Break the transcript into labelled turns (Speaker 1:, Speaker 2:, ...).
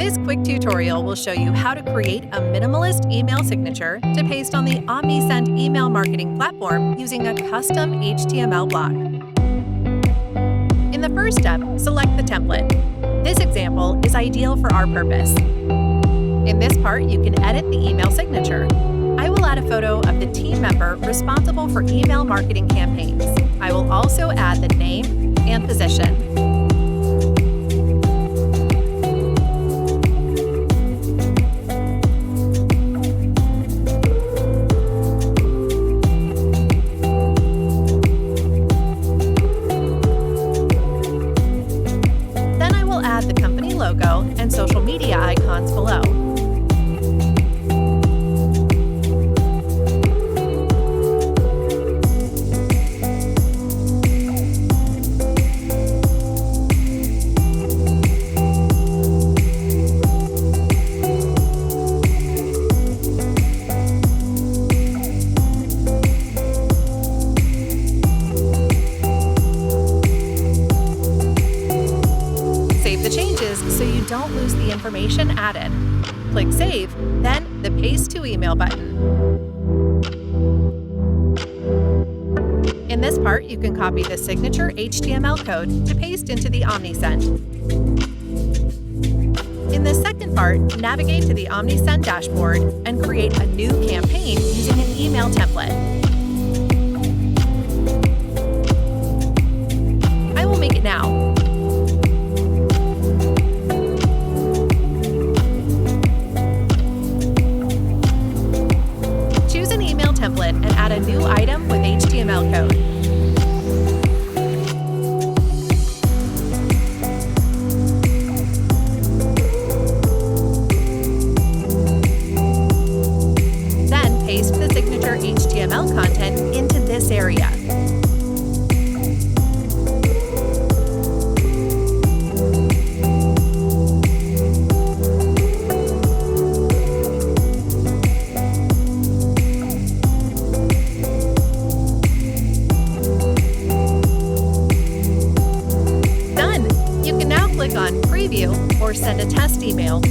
Speaker 1: This quick tutorial will show you how to create a minimalist email signature to paste on the Omnisend email marketing platform using a custom HTML block. In the first step, select the template. This example is ideal for our purpose. In this part, you can edit the email signature. I will add a photo of the team member responsible for email marketing campaigns. I will also add the name and position. Then I will add the company logo and social media icons below. Save the changes so you don't lose the information added. Click Save, then the Paste to Email button. In this part, you can copy the signature HTML code to paste into the Omnisend. In the second part, navigate to the Omnisend dashboard and create a new campaign using an email template. I will make it now. Template and add a new item with HTML code. Then paste the signature HTML content into this area. Click on Preview or send a test email.